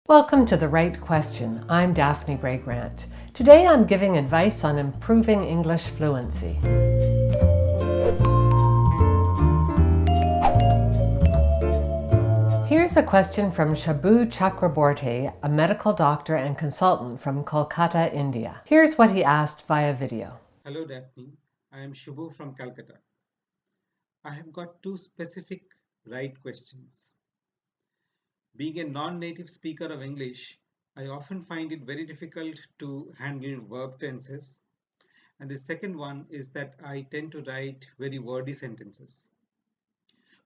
Welcome to The Right Question. I'm Daphne Gray-Grant. Today I'm giving advice on improving English fluency. Here's a question from Shabu Chakraborty, a medical doctor and consultant from Kolkata, India. Here's what he asked via video. Hello Daphne, I am Shubhu from Calcutta. I have got two specific right questions. Being a non-native speaker of English, I often find it very difficult to handle verb tenses. And the second one is that I tend to write very wordy sentences.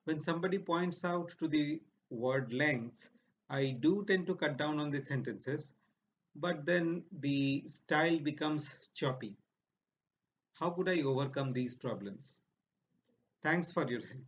When somebody points out to the word lengths, I do tend to cut down on the sentences, but then the style becomes choppy. How could I overcome these problems? Thanks for your help.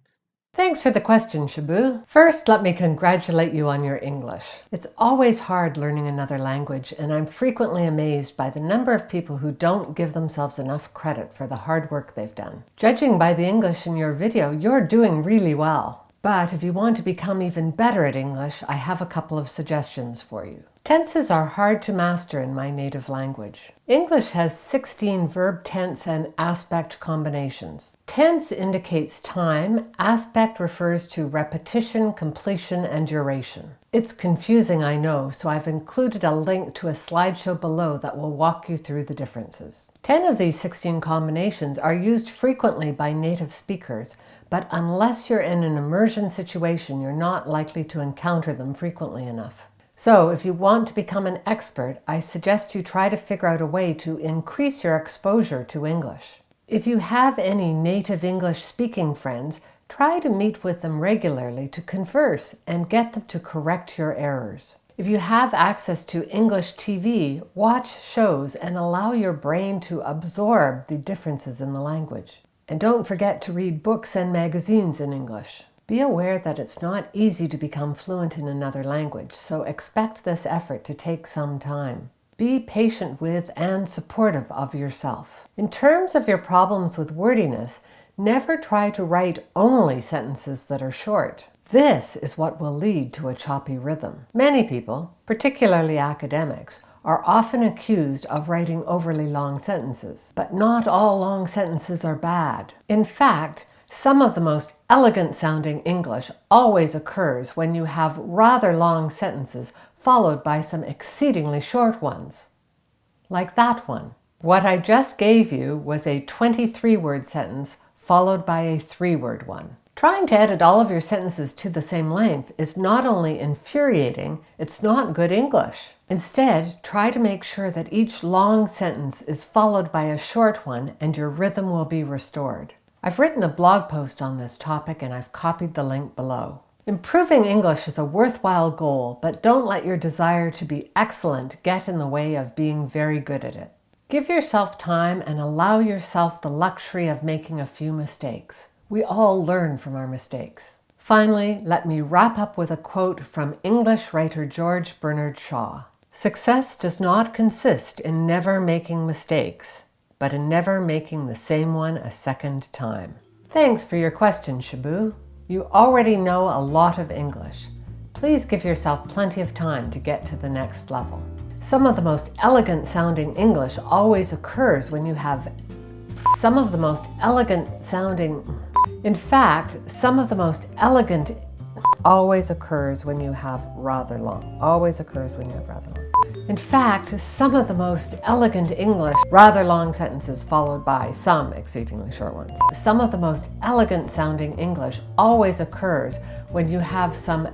Thanks for the question, Shabu. First, let me congratulate you on your English. It's always hard learning another language, and I'm frequently amazed by the number of people who don't give themselves enough credit for the hard work they've done. Judging by the English in your video, you're doing really well. But if you want to become even better at English, I have a couple of suggestions for you. Tenses are hard to master in my native language. English has 16 verb tense and aspect combinations. Tense indicates time, aspect refers to repetition, completion, and duration. It's confusing, I know, so I've included a link to a slideshow below that will walk you through the differences. 10 of these 16 combinations are used frequently by native speakers, but unless you're in an immersion situation, you're not likely to encounter them frequently enough. So if you want to become an expert, I suggest you try to figure out a way to increase your exposure to English. If you have any native English speaking friends, try to meet with them regularly to converse and get them to correct your errors. If you have access to English TV, watch shows and allow your brain to absorb the differences in the language. And don't forget to read books and magazines in English. Be aware that it's not easy to become fluent in another language, so expect this effort to take some time. Be patient with and supportive of yourself. In terms of your problems with wordiness, never try to write only sentences that are short. This is what will lead to a choppy rhythm. Many people, particularly academics, are often accused of writing overly long sentences. But not all long sentences are bad. In fact, some of the most elegant sounding English always occurs when you have rather long sentences followed by some exceedingly short ones. Like that one. What I just gave you was a 23-word sentence followed by a 3-word one. Trying to edit all of your sentences to the same length is not only infuriating, it's not good English. Instead, try to make sure that each long sentence is followed by a short one and your rhythm will be restored. I've written a blog post on this topic and I've copied the link below. Improving English is a worthwhile goal, but don't let your desire to be excellent get in the way of being very good at it. Give yourself time and allow yourself the luxury of making a few mistakes. We all learn from our mistakes. Finally, let me wrap up with a quote from English writer George Bernard Shaw. "Success does not consist in never making mistakes, but in never making the same one a second time." Thanks for your question, Shabu. You already know a lot of English. Please give yourself plenty of time to get to the next level. Some of the most elegant sounding English always occurs when you have always occurs when you have rather long. In fact, some of the most elegant English, rather long sentences followed by some exceedingly short ones. Some of the most elegant sounding English always occurs when you have some